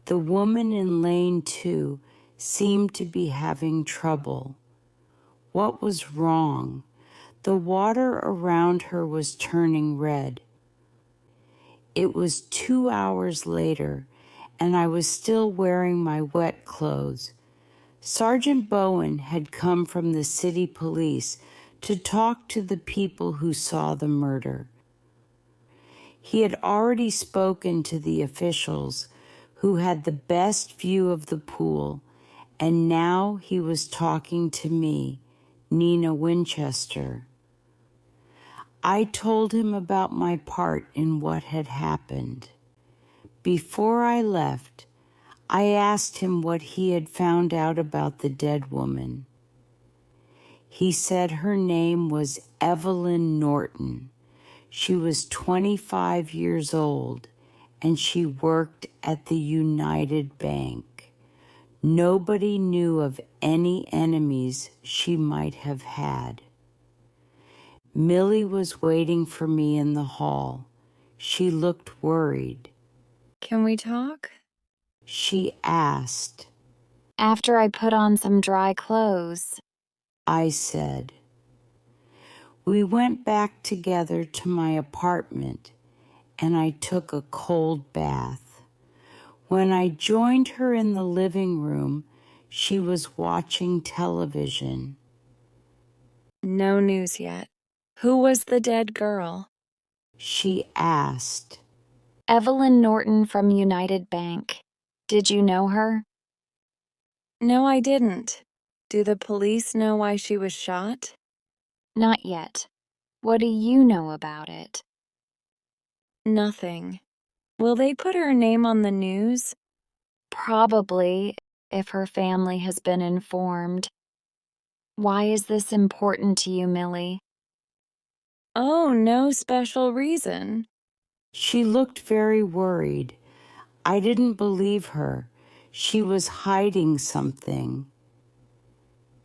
The woman in lane 2 seemed to be having trouble. What was wrong? The water around her was turning red. It was 2 hours later, and I was still wearing my wet clothes. Sergeant Bowen had come from the city police to talk to the people who saw the murder. He had already spoken to the officials who had the best view of the pool, and now he was talking to me, Nina Winchester. I told him about my part in what had happened. Before I left, I asked him what he had found out about the dead woman. He said her name was Evelyn Norton. She was 25 years old, and she worked at the United Bank. Nobody knew of any enemies she might have had. Millie was waiting for me in the hall. She looked worried. "Can we talk?" She asked. "After I put on some dry clothes," I said. We went back together to my apartment, and I took a cold bath. When I joined her in the living room, she was watching television. "No news yet. Who was the dead girl?" She asked. "Evelyn Norton from United Bank. Did you know her?" "No, I didn't. Do the police know why she was shot?" "Not yet. What do you know about it?" "Nothing. Will they put her name on the news?" "Probably, if her family has been informed." "Why is this important to you, Millie?" "Oh, no special reason." She looked very worried. I didn't believe her. She was hiding something.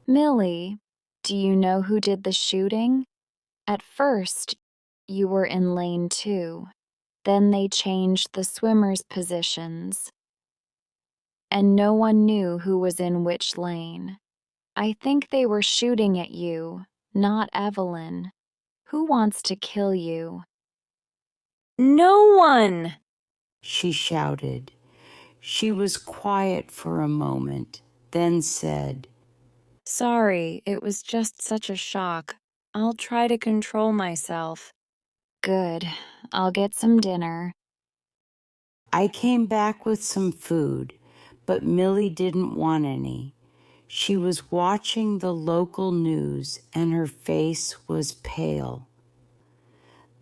"Millie, do you know who did the shooting? At first, you were in lane 2. Then they changed the swimmers' positions, and no one knew who was in which lane. I think they were shooting at you, not Evelyn. Who wants to kill you?" "No one!" She shouted. She was quiet for a moment, then said, "Sorry, it was just such a shock. I'll try to control myself." "Good. I'll get some dinner." I came back with some food, but Millie didn't want any. She was watching the local news and her face was pale.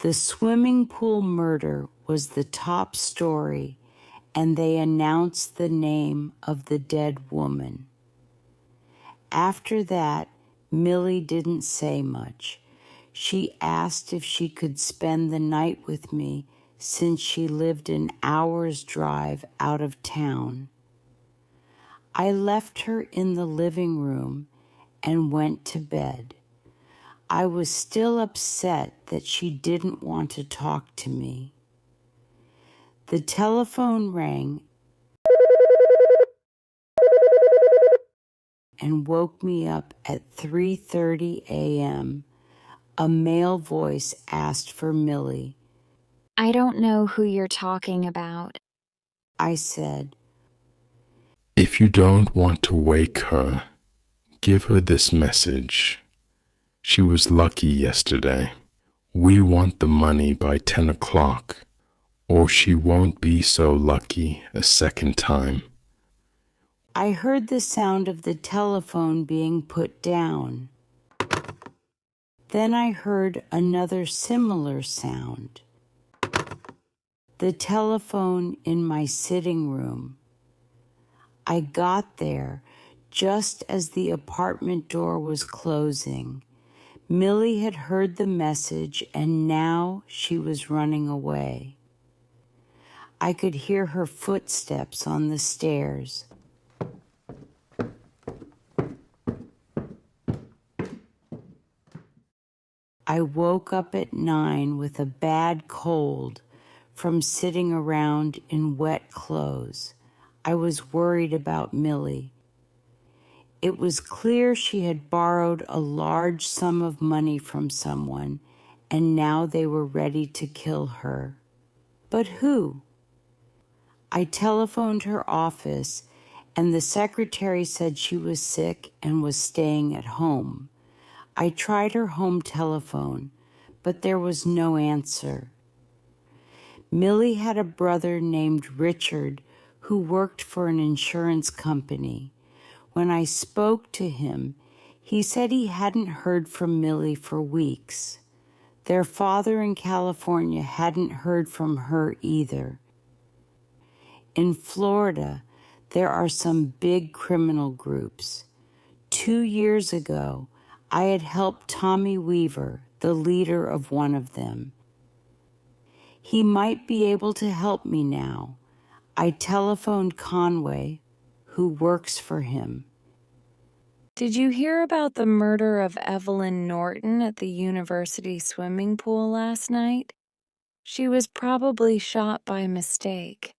The swimming pool murder was the top story, and they announced the name of the dead woman. After that, Millie didn't say much. She asked if she could spend the night with me since she lived an hour's drive out of town. I left her in the living room and went to bed. I was still upset that she didn't want to talk to me. The telephone rang and woke me up at 3:30 a.m. A male voice asked for Millie. "I don't know who you're talking about." I said, If you don't want to wake her, give her this message. She was lucky yesterday. We want the money by 10 o'clock, or she won't be so lucky a second time. I heard the sound of the telephone being put down. Then I heard another similar sound. The telephone in my sitting room. I got there just as the apartment door was closing. Millie had heard the message and now she was running away. I could hear her footsteps on the stairs. I woke up at 9 with a bad cold from sitting around in wet clothes. I was worried about Millie. It was clear she had borrowed a large sum of money from someone, and now they were ready to kill her. But who? I telephoned her office, and the secretary said she was sick and was staying at home. I tried her home telephone, but there was no answer. Millie had a brother named Richard who worked for an insurance company. When I spoke to him, he said he hadn't heard from Millie for weeks. Their father in California hadn't heard from her either. In Florida, there are some big criminal groups. 2 years ago, I had helped Tommy Weaver, the leader of one of them. He might be able to help me now. I telephoned Conway, who works for him. Did you hear about the murder of Evelyn Norton at the university swimming pool last night? She was probably shot by mistake.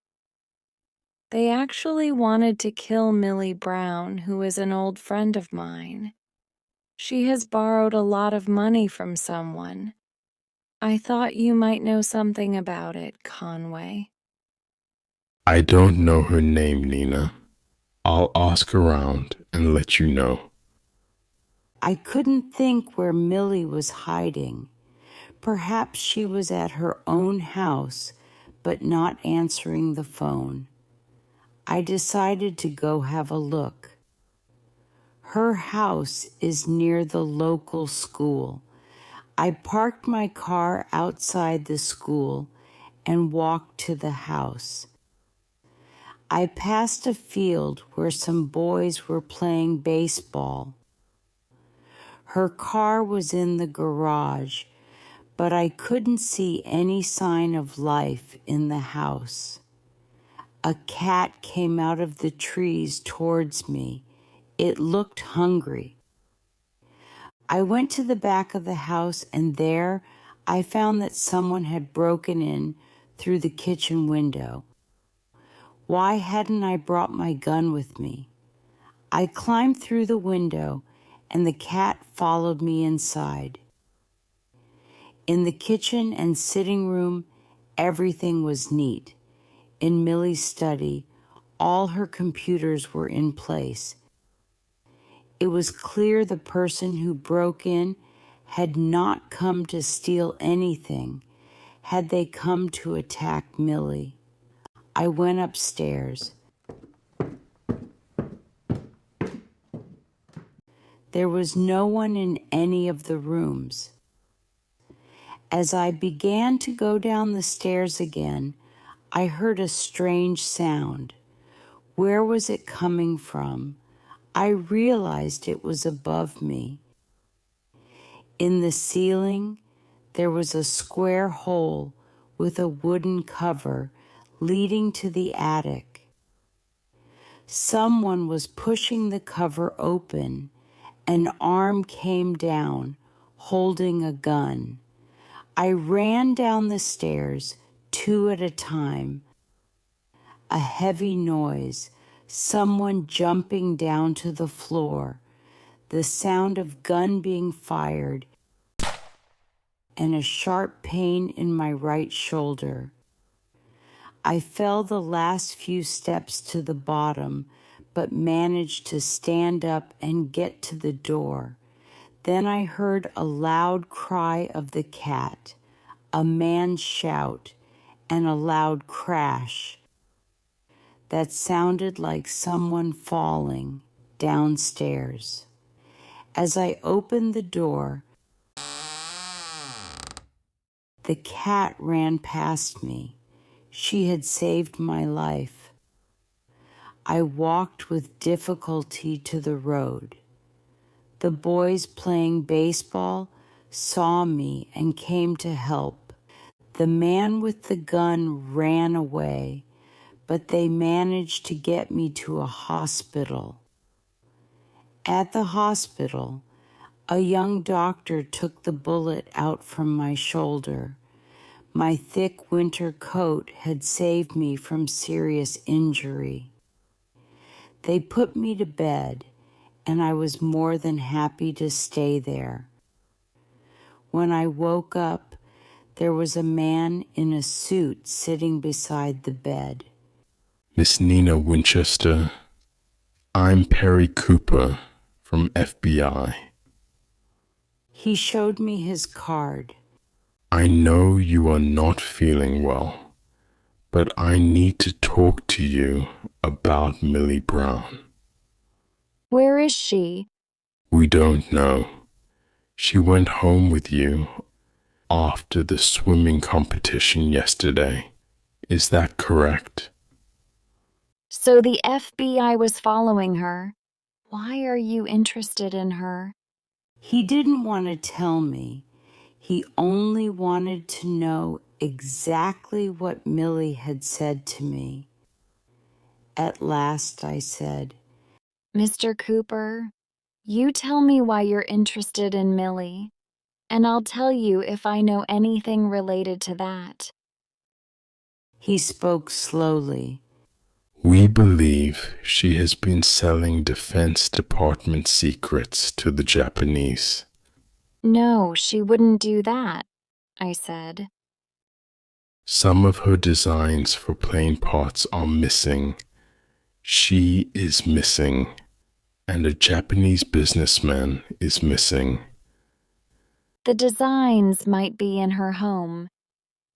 They actually wanted to kill Millie Brown, who is an old friend of mine. She has borrowed a lot of money from someone. I thought you might know something about it, Conway. I don't know her name, Nina. I'll ask around and let you know. I couldn't think where Millie was hiding. Perhaps she was at her own house, but not answering the phone. I decided to go have a look. Her house is near the local school. I parked my car outside the school and walked to the house. I passed a field where some boys were playing baseball. Her car was in the garage, but I couldn't see any sign of life in the house. A cat came out of the trees towards me. It looked hungry. I went to the back of the house, and there I found that someone had broken in through the kitchen window. Why hadn't I brought my gun with me? I climbed through the window, and the cat followed me inside. In the kitchen and sitting room, everything was neat. In Millie's study, all her computers were in place. It was clear the person who broke in had not come to steal anything. Had they come to attack Millie? I went upstairs. There was no one in any of the rooms. As I began to go down the stairs again, I heard a strange sound. Where was it coming from? I realized it was above me. In the ceiling, there was a square hole with a wooden cover leading to the attic. Someone was pushing the cover open. An arm came down, holding a gun. I ran down the stairs, 2 at a time. A heavy noise, someone jumping down to the floor, the sound of gun being fired, and a sharp pain in my right shoulder. I fell the last few steps to the bottom, but managed to stand up and get to the door. Then I heard a loud cry of the cat, a man's shout, and a loud crash that sounded like someone falling downstairs. As I opened the door, the cat ran past me. She had saved my life. I walked with difficulty to the road. The boys playing baseball saw me and came to help. The man with the gun ran away, but they managed to get me to a hospital. At the hospital, a young doctor took the bullet out from my shoulder. My thick winter coat had saved me from serious injury. They put me to bed, and I was more than happy to stay there. When I woke up, there was a man in a suit sitting beside the bed. Miss Nina Winchester, I'm Perry Cooper from FBI. He showed me his card. I know you are not feeling well, but I need to talk to you about Millie Brown. Where is she? We don't know. She went home with you after the swimming competition yesterday. Is that correct? So the FBI was following her. Why are you interested in her? He didn't want to tell me. He only wanted to know exactly what Millie had said to me. At last I said, Mr. Cooper, you tell me why you're interested in Millie, and I'll tell you if I know anything related to that. He spoke slowly. We believe she has been selling Defense Department secrets to the Japanese. No, she wouldn't do that, I said. Some of her designs for plane parts are missing. She is missing, and a Japanese businessman is missing. The designs might be in her home.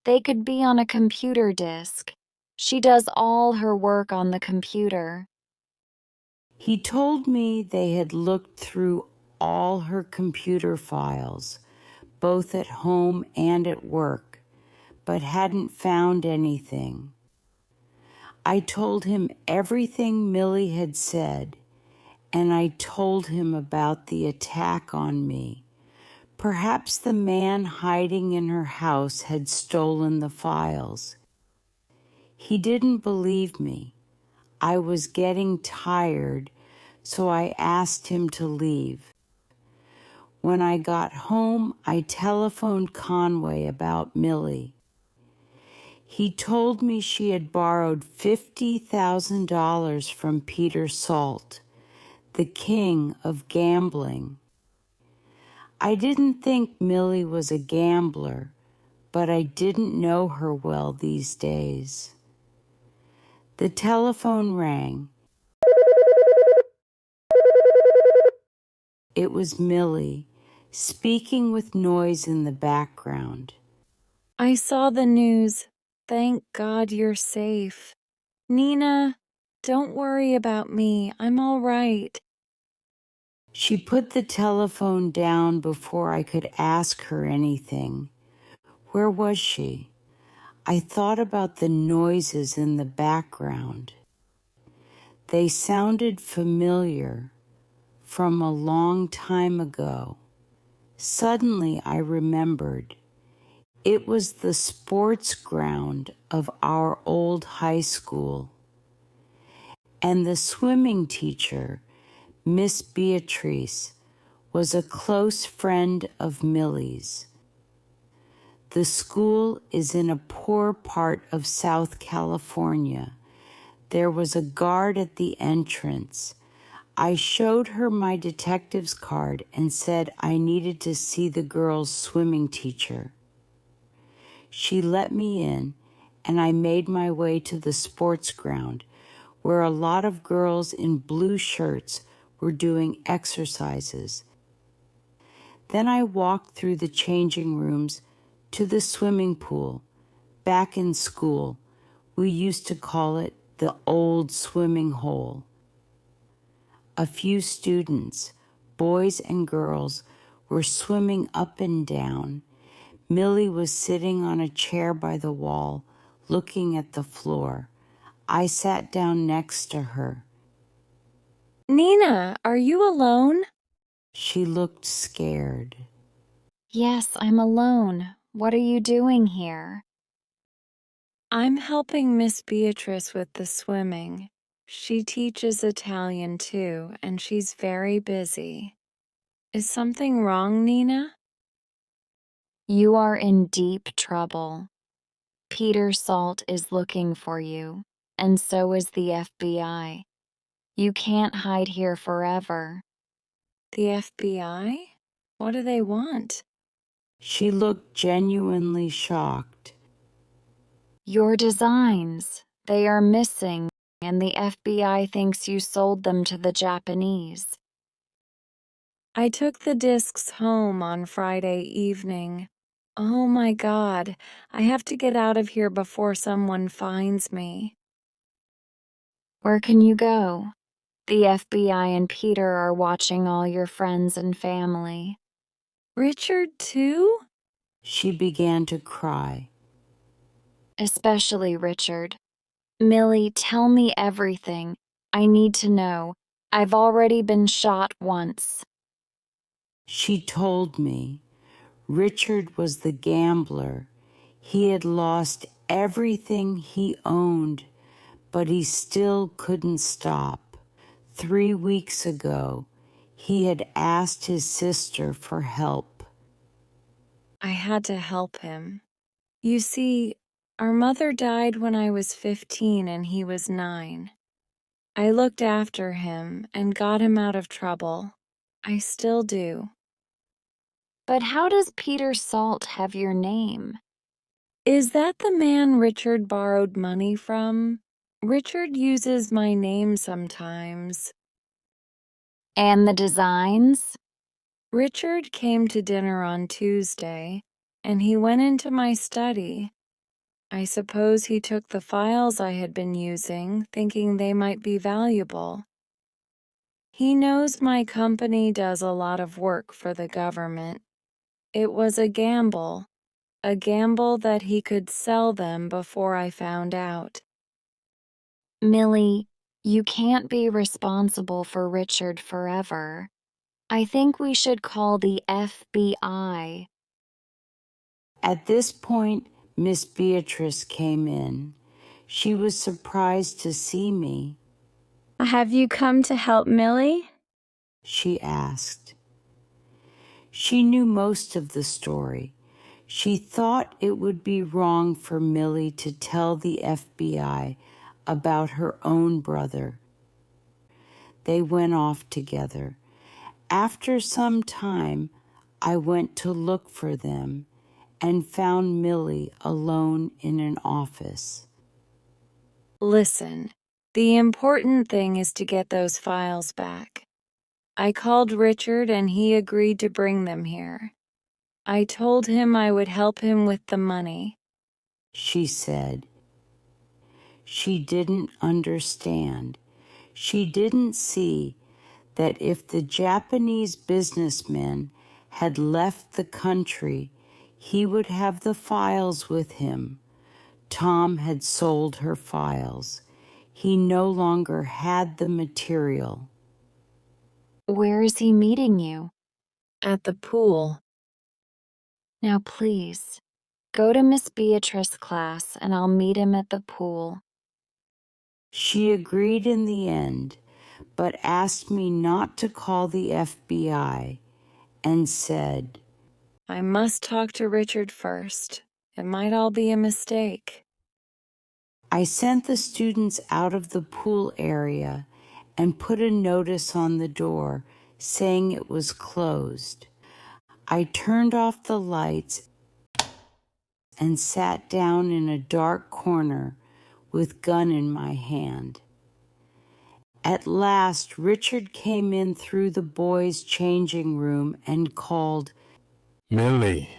They could be on a computer disk. She does all her work on the computer. He told me they had looked through all her computer files, both at home and at work, but hadn't found anything. I told him everything Millie had said, and I told him about the attack on me. Perhaps the man hiding in her house had stolen the files. He didn't believe me. I was getting tired, so I asked him to leave. When I got home, I telephoned Conway about Millie. He told me she had borrowed $50,000 from Peter Salt, the king of gambling. I didn't think Millie was a gambler, but I didn't know her well these days. The telephone rang. It was Millie, speaking with noise in the background. I saw the news. Thank God you're safe. Nina, don't worry about me. I'm all right. She put the telephone down before I could ask her anything. Where was she? I thought about the noises in the background. They sounded familiar, from a long time ago. Suddenly I remembered. It was the sports ground of our old high school. And the swimming teacher, Miss Beatrice, was a close friend of Millie's. The school is in a poor part of South California. There was a guard at the entrance. I showed her my detective's card and said I needed to see the girls' swimming teacher. She let me in, and I made my way to the sports ground, where a lot of girls in blue shirts were doing exercises. Then I walked through the changing rooms to the swimming pool. Back in school, we used to call it the old swimming hole. A few students, boys and girls, were swimming up and down. Millie was sitting on a chair by the wall, looking at the floor. I sat down next to her. Nina, are you alone? She looked scared. Yes, I'm alone. What are you doing here? I'm helping Miss Beatrice with the swimming. She teaches Italian too, and she's very busy. Is something wrong, Nina? You are in deep trouble. Peter Salt is looking for you, and so is the FBI. You can't hide here forever. The FBI? What do they want? She looked genuinely shocked. Your designs, they are missing, and the FBI thinks you sold them to the Japanese. I took the discs home on Friday evening. Oh my God, I have to get out of here before someone finds me. Where can you go? The FBI and Peter are watching all your friends and family. Richard, too? She began to cry. Especially Richard. Millie, tell me everything. I need to know. I've already been shot once. She told me Richard was the gambler. He had lost everything he owned, but he still couldn't stop. 3 weeks ago, he had asked his sister for help. I had to help him. You see, our mother died when I was 15 and he was 9. I looked after him and got him out of trouble. I still do. But how does Peter Salt have your name? Is that the man Richard borrowed money from? Richard uses my name sometimes. And the designs? Richard came to dinner on Tuesday, and he went into my study. I suppose he took the files I had been using, thinking they might be valuable. He knows my company does a lot of work for the government. It was a gamble that he could sell them before I found out. Millie, you can't be responsible for Richard forever. I think we should call the FBI. At this point, Miss Beatrice came in. She was surprised to see me. Have you come to help Millie? She asked. She knew most of the story. She thought it would be wrong for Millie to tell the FBI about her own brother. They went off together. After some time, I went to look for them and found Millie alone in an office. Listen, the important thing is to get those files back. I called Richard and he agreed to bring them here. I told him I would help him with the money. She said. She didn't understand. She didn't see that if the Japanese businessman had left the country, he would have the files with him. Tom had sold her files. He no longer had the material. Where is he meeting you? At the pool. Now please, go to Miss Beatrice's class and I'll meet him at the pool. She agreed in the end, but asked me not to call the FBI and said, I must talk to Richard first. It might all be a mistake. I sent the students out of the pool area and put a notice on the door saying it was closed. I turned off the lights and sat down in a dark corner with gun in my hand. At last, Richard came in through the boys' changing room and called, Millie,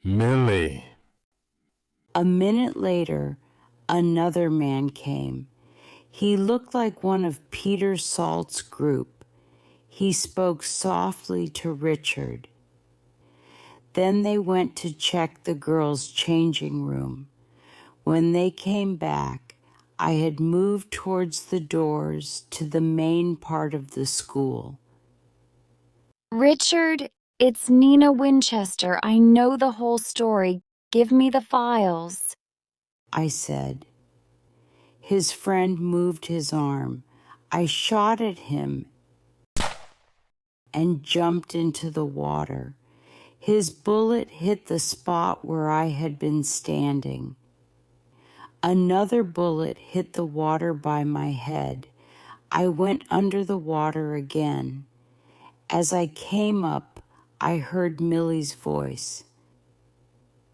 Millie. A minute later, another man came. He looked like one of Peter Salt's group. He spoke softly to Richard. Then they went to check the girls' changing room. When they came back, I had moved towards the doors to the main part of the school. Richard, it's Nina Winchester. I know the whole story. Give me the files. I said. His friend moved his arm. I shot at him and jumped into the water. His bullet hit the spot where I had been standing. Another bullet hit the water by my head. I went under the water again. As I came up, I heard Millie's voice.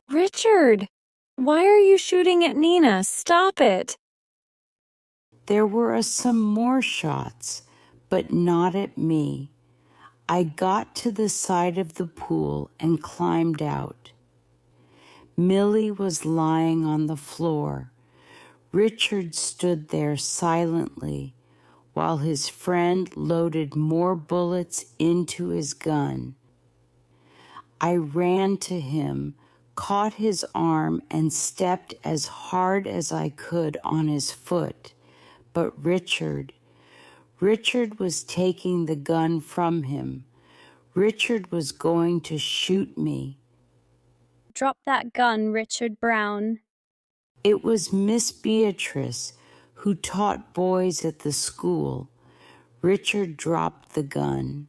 Richard, why are you shooting at Nina? Stop it. There were some more shots, but not at me. I got to the side of the pool and climbed out. Millie was lying on the floor. Richard stood there silently while his friend loaded more bullets into his gun. I ran to him, caught his arm, and stepped as hard as I could on his foot. But Richard was taking the gun from him. Richard was going to shoot me. Drop that gun, Richard Brown. It was Miss Beatrice, who taught boys at the school. Richard dropped the gun.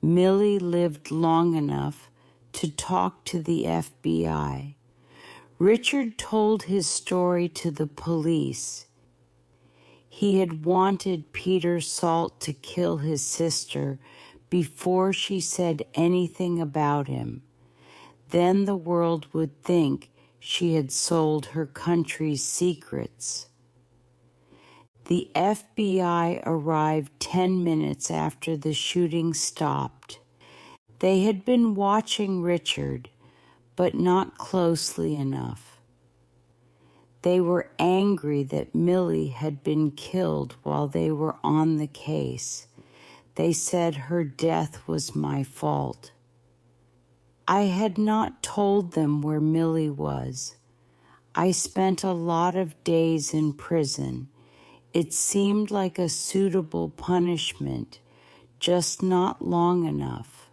Millie lived long enough to talk to the FBI. Richard told his story to the police. He had wanted Peter Salt to kill his sister before she said anything about him. Then the world would think she had sold her country's secrets. The FBI arrived 10 minutes after the shooting stopped. They had been watching Richard, but not closely enough. They were angry that Millie had been killed while they were on the case. They said her death was my fault. I had not told them where Millie was. I spent a lot of days in prison. It seemed like a suitable punishment, just not long enough.